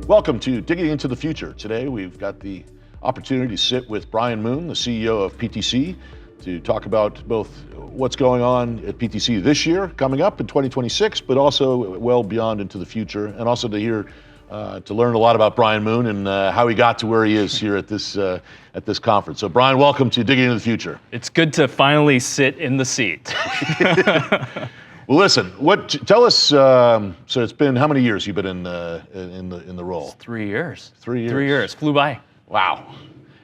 Welcome to Digging into the Future. Today we've got the opportunity to sit with Brian Moon, the CEO of PTC, to talk about both what's going on at PTC this year, coming up in 2026, but also well beyond into the future, and also to hear, to learn a lot about Brian Moon and how he got to where he is here at this conference. So Brian, welcome to Digging into the Future. It's good to finally sit in the seat. Well, listen. Tell us. So it's been how many years you've been in the role? It's 3 years. 3 years. 3 years flew by. Wow.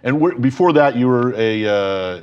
And before that, you were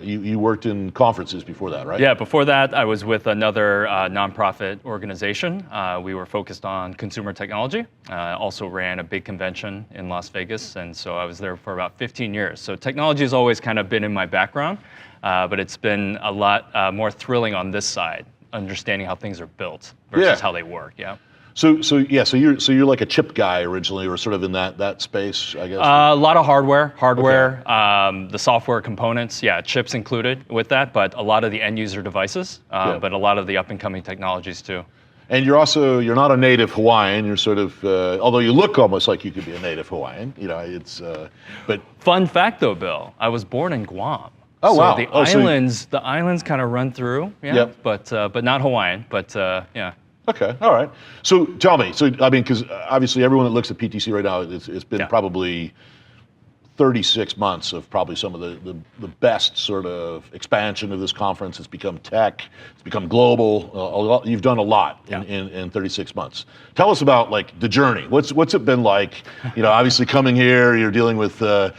you worked in conferences before that, right? Yeah. Before that, I was with another nonprofit organization. We were focused on consumer technology. Also ran a big convention in Las Vegas, and so I was there for about 15 years. So technology has always kind of been in my background, but it's been a lot more thrilling on this side, understanding how things are built versus how they work. Yeah. So you're like a chip guy originally, or sort of in that space, I guess. A lot of hardware, okay. The software components, chips included with that, but a lot of the end user devices, but a lot of the up and coming technologies too. And you're not a native Hawaiian. You're sort of, although you look almost like you could be a native Hawaiian. You know, it's but. Fun fact though, Bill, I was born in Guam. Oh, so wow. The islands kind of run through, but not Hawaiian, but yeah. Okay, all right. So tell me, because obviously everyone that looks at PTC right now, it's been probably 36 months of probably some of the best sort of expansion of this conference. It's become tech, it's become global. You've done a lot in 36 months. Tell us about like the journey. What's it been like? You know, obviously coming here, you're dealing with a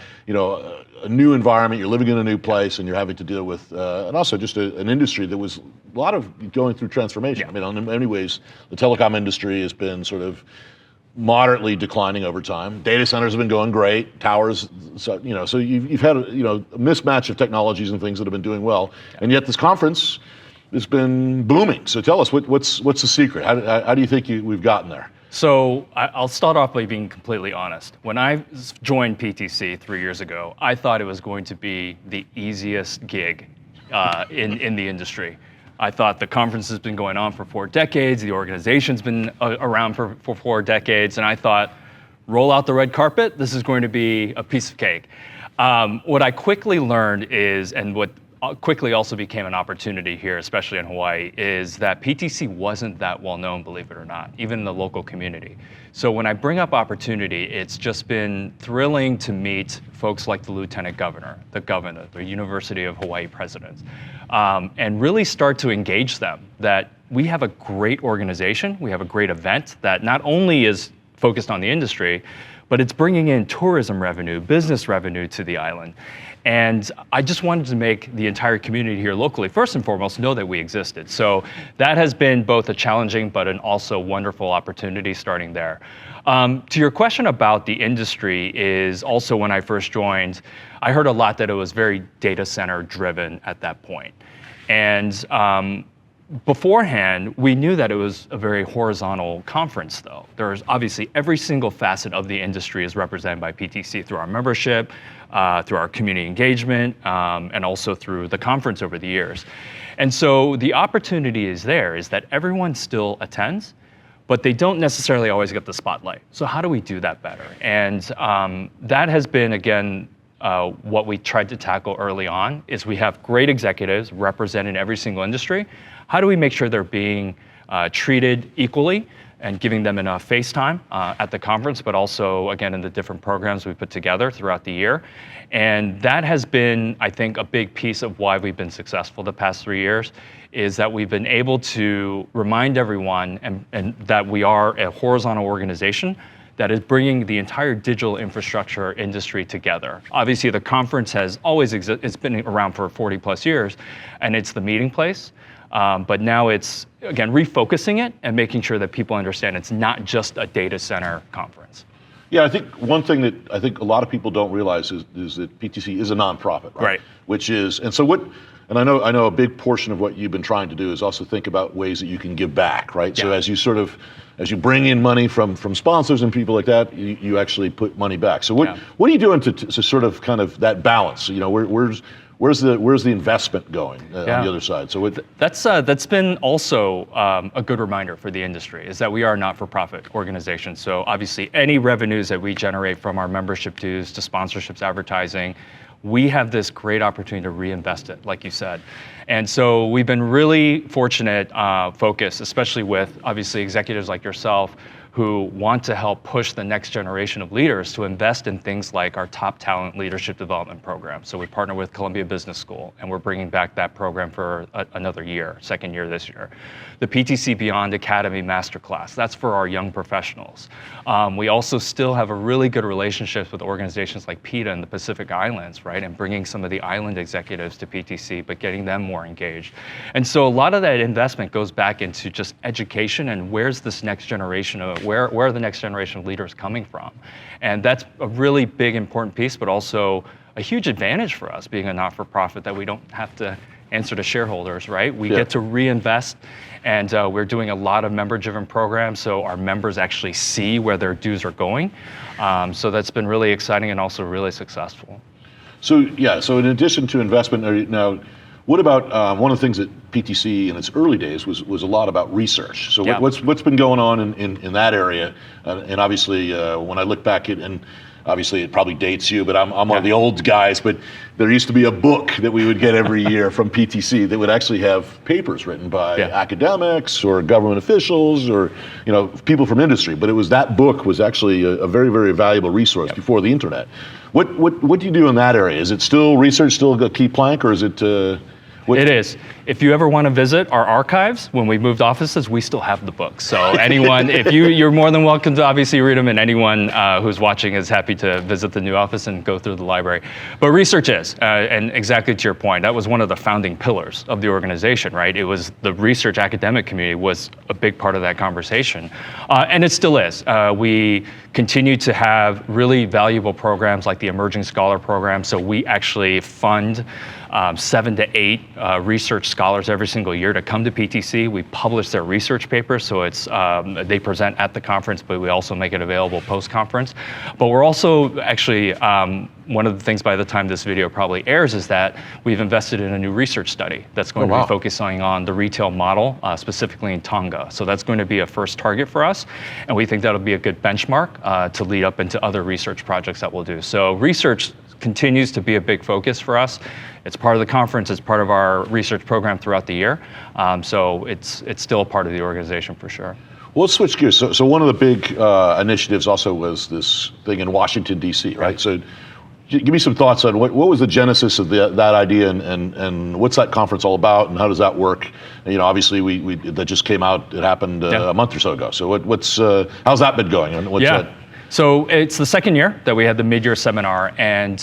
new environment, you're living in a new place, and you're having to deal with, and also just an industry that was a lot of going through transformation. I mean, in many ways, the telecom industry has been sort of moderately declining over time. Data centers have been going great, towers, so you've had a mismatch of technologies and things that have been doing well, and yet this conference has been booming. So tell us, what's the secret? How do you think we've gotten there? So I'll start off by being completely honest. When I joined PTC 3 years ago, I thought it was going to be the easiest gig in the industry. I thought the conference has been going on for 4 decades, the organization's been around for 4 decades, and I thought, roll out the red carpet, this is going to be a piece of cake. What I quickly learned is, and what quickly also became an opportunity here, especially in Hawaii, is that PTC wasn't that well known, believe it or not, even in the local community. So when I bring up opportunity, it's just been thrilling to meet folks like the Lieutenant Governor, the University of Hawaii president, and really start to engage them that we have a great organization, we have a great event that not only is focused on the industry, but it's bringing in tourism revenue, business revenue to the island. And I just wanted to make the entire community here locally, first and foremost, know that we existed. So that has been both a challenging, but an also wonderful opportunity starting there. To your question about the industry is also when I first joined, I heard a lot that it was very data center driven at that point. And beforehand, we knew that it was a very horizontal conference, though. There's obviously every single facet of the industry is represented by PTC through our membership, through our community engagement, and also through the conference over the years. And so the opportunity is that everyone still attends, but they don't necessarily always get the spotlight. So how do we do that better? And that has been, again, what we tried to tackle early on is we have great executives representing every single industry. How do we make sure they're being treated equally and giving them enough face time at the conference, but also, again, in the different programs we put together throughout the year. And that has been, I think, a big piece of why we've been successful the past 3 years, is that we've been able to remind everyone and that we are a horizontal organization that is bringing the entire digital infrastructure industry together. Obviously, the conference has always existed, it's been around for 40 plus years, and it's the meeting place. But now it's, again, refocusing it and making sure that people understand it's not just a data center conference. Yeah, I think one thing that I think a lot of people don't realize is that PTC is a nonprofit, right? Which is, and so what, and I know a big portion of what you've been trying to do is also think about ways that you can give back, right? Yeah. So as you bring in money from sponsors and people like that, you actually put money back. So what are you doing to sort of kind of that balance? You know, Where's the investment going on the other side? So that's been also a good reminder for the industry, is that we are a not-for-profit organization. So obviously any revenues that we generate from our membership dues to sponsorships, advertising, we have this great opportunity to reinvest it, like you said. And so we've been really fortunate, focused, especially with obviously executives like yourself, who want to help push the next generation of leaders to invest in things like our top talent leadership development program. So we partner with Columbia Business School, and we're bringing back that program for another year, second year this year. The PTC Beyond Academy Masterclass, that's for our young professionals. We also still have a really good relationship with organizations like PETA in the Pacific Islands, right? And bringing some of the island executives to PTC, but getting them more engaged. And so a lot of that investment goes back into just education and where's this next generation of, where are the next generation of leaders coming from? And that's a really big, important piece, but also a huge advantage for us being a not-for-profit, that we don't have to answer to shareholders, right? We get to reinvest, and we're doing a lot of member-driven programs, so our members actually see where their dues are going. So that's been really exciting and also really successful. So in addition to investment, now, what about one of the things that PTC in its early days was a lot about research. So what's been going on in that area? And obviously, when I look back at, and obviously it probably dates you, but I'm one of the old guys, but there used to be a book that we would get every year from PTC that would actually have papers written by academics or government officials or people from industry. But that book was actually a very, very valuable resource before the internet. What do you do in that area? Is it still research, still a key plank, or is it? It is. If you ever want to visit our archives, when we moved offices, we still have the books. So anyone, if you're more than welcome to obviously read them, and anyone who's watching is happy to visit the new office and go through the library. But research is, and exactly to your point, that was one of the founding pillars of the organization, right? It was the research academic community was a big part of that conversation. And it still is. We continue to have really valuable programs like the Emerging Scholar Program. So we actually fund 7 to 8 research scholars every single year to come to PTC. We publish their research papers, so it's they present at the conference, but we also make it available post-conference. But we're also actually, one of the things by the time this video probably airs is that we've invested in a new research study that's going to be focusing on the retail model, specifically in Tonga. So that's going to be a first target for us, and we think that'll be a good benchmark to lead up into other research projects that we'll do. So research continues to be a big focus for us. It's part of the conference, it's part of our research program throughout the year. So it's still a part of the organization for sure. Well, let's switch gears. So one of the big initiatives also was this thing in Washington, D.C., right? So give me some thoughts on what was the genesis of that idea, and what's that conference all about, and how does that work? Obviously we that just came out, it happened a month or so ago. So how's that been going? And what's that? So it's the second year that we had the mid-year seminar, and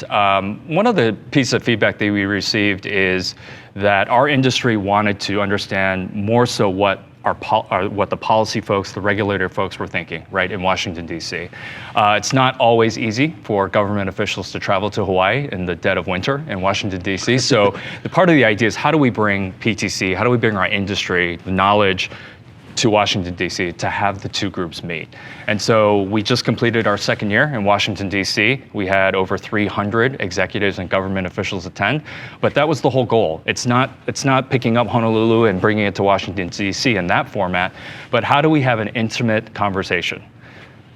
one of the pieces of feedback that we received is that our industry wanted to understand more so what the policy folks, the regulator folks were thinking, right, in Washington, D.C. It's not always easy for government officials to travel to Hawaii in the dead of winter in Washington, D.C. So the part of the idea is, how do we bring PTC, how do we bring our industry, the knowledge, to Washington, D.C. to have the two groups meet. And so we just completed our second year in Washington, D.C. We had over 300 executives and government officials attend, but that was the whole goal. It's not picking up Honolulu and bringing it to Washington, D.C. in that format, but how do we have an intimate conversation?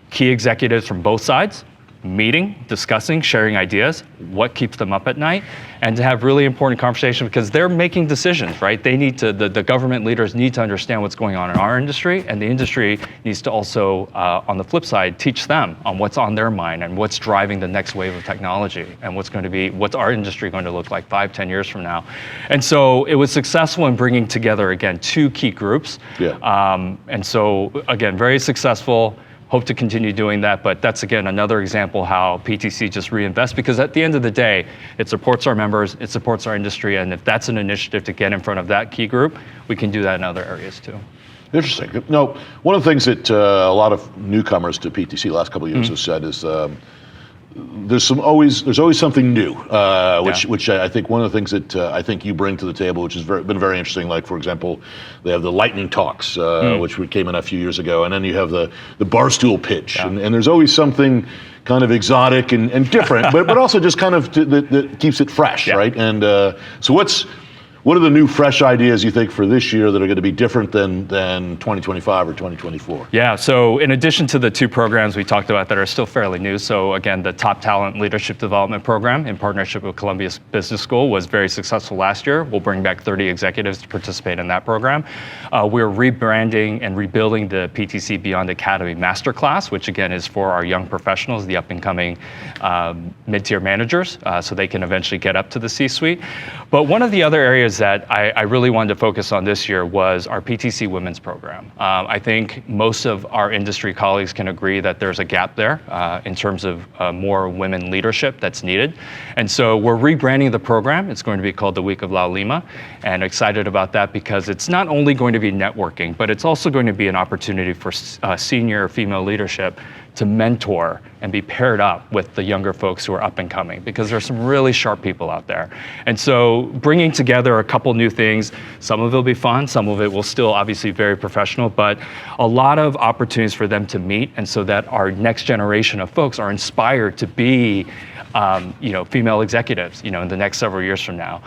Key executives from both sides, meeting, discussing, sharing ideas, what keeps them up at night, and to have really important conversations, because they're making decisions, right? They need to, the government leaders need to understand what's going on in our industry, and the industry needs to also, on the flip side, teach them on what's on their mind and what's driving the next wave of technology and what's our industry going to look like 5-10 years from now. And so it was successful in bringing together, again, two key groups. And so, again, very successful. Hope to continue doing that, but that's, again, another example how PTC just reinvests, because at the end of the day, it supports our members, it supports our industry, and if that's an initiative to get in front of that key group, we can do that in other areas too. Interesting. Now, one of the things that a lot of newcomers to PTC the last couple of years have said is there's always something new, which I think one of the things that I think you bring to the table, which has been very interesting. Like, for example, they have the lightning talks, which came in a few years ago, and then you have the barstool pitch, and there's always something kind of exotic and different, but also just kind of that keeps it fresh, right? And so what are the new fresh ideas you think for this year that are going to be different than 2025 or 2024? Yeah, so in addition to the two programs we talked about that are still fairly new, so again, the Top Talent Leadership Development Program in partnership with Columbia Business School was very successful last year. We'll bring back 30 executives to participate in that program. We're rebranding and rebuilding the PTC Beyond Academy Masterclass, which again is for our young professionals, the up and coming mid-tier managers, so they can eventually get up to the C-suite. But one of the other areas that I really wanted to focus on this year was our PTC Women's Program. I think most of our industry colleagues can agree that there's a gap there in terms of more women leadership that's needed. And so we're rebranding the program. It's going to be called the Week of La Lima, and excited about that because it's not only going to be networking, but it's also going to be an opportunity for senior female leadership to mentor and be paired up with the younger folks who are up and coming, because there's some really sharp people out there. And so bringing together a couple new things, some of it will be fun, some of it will still obviously very professional, but a lot of opportunities for them to meet, and so that our next generation of folks are inspired to be female executives, in the next several years from now.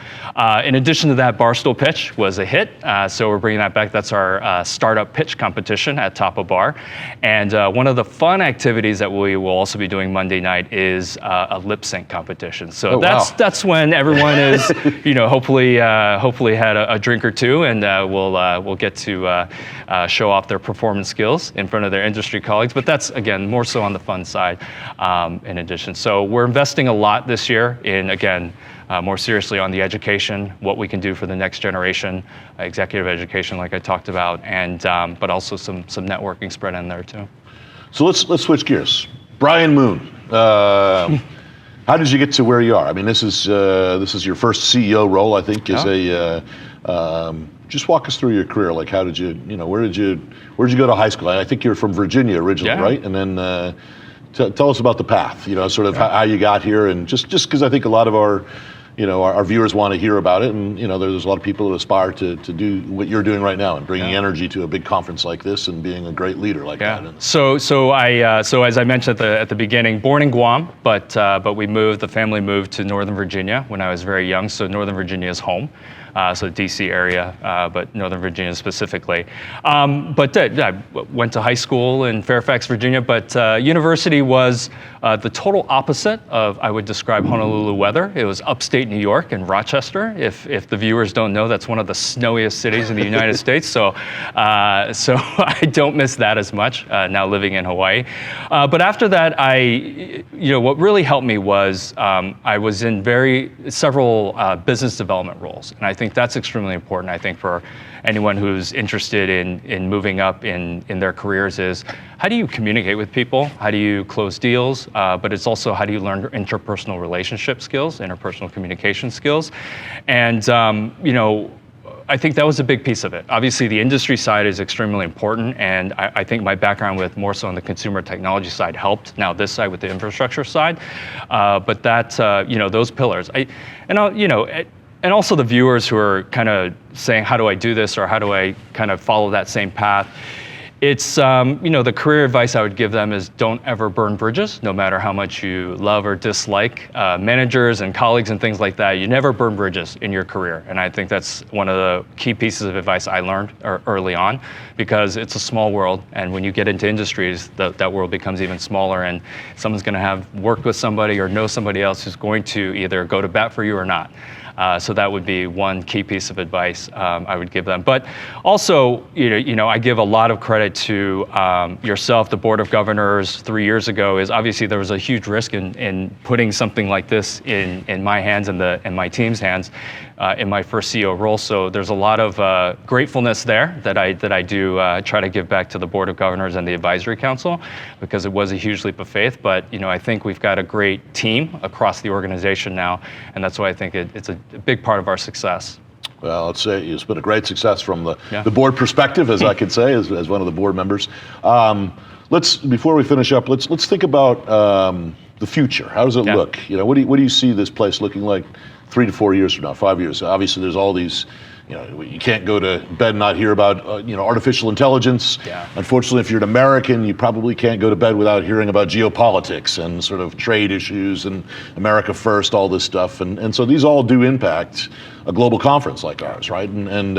In addition to that, Barstool Pitch was a hit, so we're bringing that back. That's our startup pitch competition at Top of Bar. And one of the fun activities that we will also be doing Monday night is a lip sync competition. So that's when everyone is, hopefully had a drink or two, and we'll get to show off their performance skills in front of their industry colleagues. But that's, again, more so on the fun side in addition. So we're investing a lot this year in, again, more seriously on the education, what we can do for the next generation, executive education like I talked about, and but also some networking spread in there too. So let's switch gears. Brian Moon, how did you get to where you are? I mean, this is your first CEO role, I think, just walk us through your career. Like, how did you, where'd you go to high school? I think you're from Virginia originally, right? And then tell us about the path, sort of how you got here, and just because I think a lot of our viewers want to hear about it, and there's a lot of people that aspire to do what you're doing right now and bringing energy to a big conference like this and being a great leader like that. So as I mentioned at the beginning, born in Guam, but the family moved to Northern Virginia when I was very young. So Northern Virginia is home. So DC area, but Northern Virginia specifically. But I went to high school in Fairfax, Virginia, but university was the total opposite of, I would describe, Honolulu weather. It was upstate New York and Rochester. If the viewers don't know, that's one of the snowiest cities in the United States. So I don't miss that as much now living in Hawaii. But after that, what really helped me was I was in several business development roles, and I think that's extremely important. I think for anyone who's interested in moving up in their careers is, how do you communicate with people? How do you close deals? But it's also, how do you learn interpersonal relationship skills, interpersonal communication skills? And I think that was a big piece of it. Obviously, the industry side is extremely important, and I think my background with more so on the consumer technology side helped. Now this side with the infrastructure side, but that those pillars. And also the viewers who are kind of saying, how do I do this, or how do I kind of follow that same path? It's, the career advice I would give them is, don't ever burn bridges, no matter how much you love or dislike managers and colleagues and things like that. You never burn bridges in your career. And I think that's one of the key pieces of advice I learned early on, because it's a small world. And when you get into industries, that world becomes even smaller, and someone's going to have worked with somebody or know somebody else who's going to either go to bat for you or not. So that would be one key piece of advice I would give them. But also, I give a lot of credit to yourself, the Board of Governors 3 years ago. Is obviously there was a huge risk in putting something like this in my hands and my team's hands in my first CEO role. So there's a lot of gratefulness there that I do try to give back to the Board of Governors and the Advisory Council, because it was a huge leap of faith. But I think we've got a great team across the organization now, and that's why I think it's a big part of our success. Well, let's say it's been a great success from the board perspective, as I could say, as one of the board members. Before we finish up, let's think about the future? How does it look? You know, what do you see this place looking like 3 to 4 years from now, 5 years? Obviously, there's all these. You know, you can't go to bed and not hear about artificial intelligence. Yeah. Unfortunately, if you're an American, you probably can't go to bed without hearing about geopolitics and sort of trade issues and America first, all this stuff. And so these all do impact a global conference like ours, right? And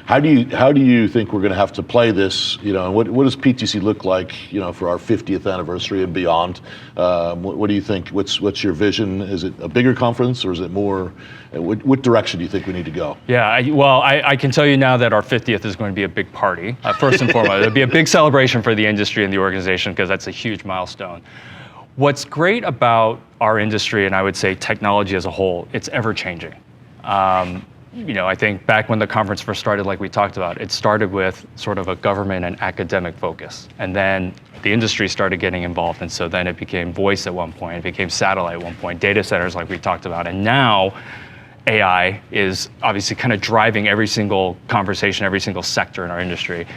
how do you think we're going to have to play this? You know, and what does PTC look like? You know, for our 50th anniversary and beyond. What do you think? What's your vision? Is it a bigger conference or is it more? What direction do you think we need to go? Yeah, I can tell you now that our 50th is going to be a big party. First and foremost, it'll be a big celebration for the industry and the organization because that's a huge milestone. What's great about our industry, and I would say technology as a whole, it's ever changing. I think back when the conference first started, like we talked about, it started with sort of a government and academic focus. And then the industry started getting involved. And so then it became voice at one point, it became satellite at one point, data centers like we talked about. And now AI is obviously kind of driving every single conversation, every single sector in our industry.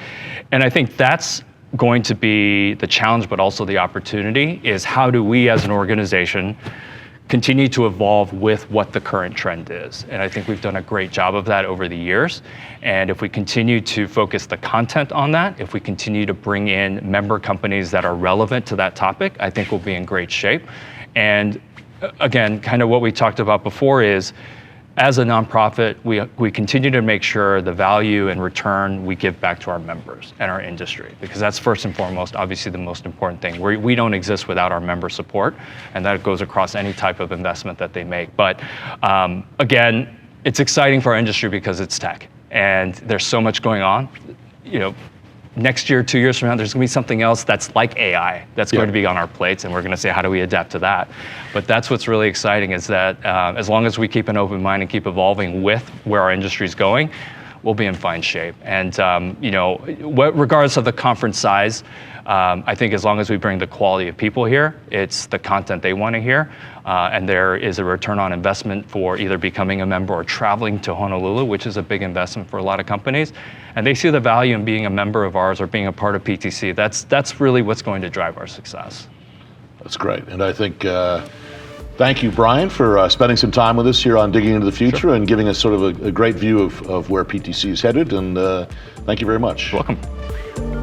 And I think that's going to be the challenge, but also the opportunity is how do we as an organization continue to evolve with what the current trend is. And I think we've done a great job of that over the years. And if we continue to focus the content on that, if we continue to bring in member companies that are relevant to that topic, I think we'll be in great shape. And again, kind of what we talked about before is, as a nonprofit, we continue to make sure the value and return we give back to our members and our industry, because that's first and foremost, obviously the most important thing. We don't exist without our member support, and that goes across any type of investment that they make. But again, it's exciting for our industry because it's tech, and there's so much going on. You know, next year, 2 years from now, there's going to be something else that's like AI that's going to be on our plates, and we're going to say, how do we adapt to that? But that's what's really exciting is that as long as we keep an open mind and keep evolving with where our industry is going, we'll be in fine shape. And regardless of the conference size, I think as long as we bring the quality of people here, it's the content they want to hear, and there is a return on investment for either becoming a member or traveling to Honolulu, which is a big investment for a lot of companies. And they see the value in being a member of ours or being a part of PTC. That's really what's going to drive our success. That's great. And I think, thank you, Brian, for spending some time with us here on Digging into the Future and giving us sort of a great view of where PTC is headed. And thank you very much. You're welcome.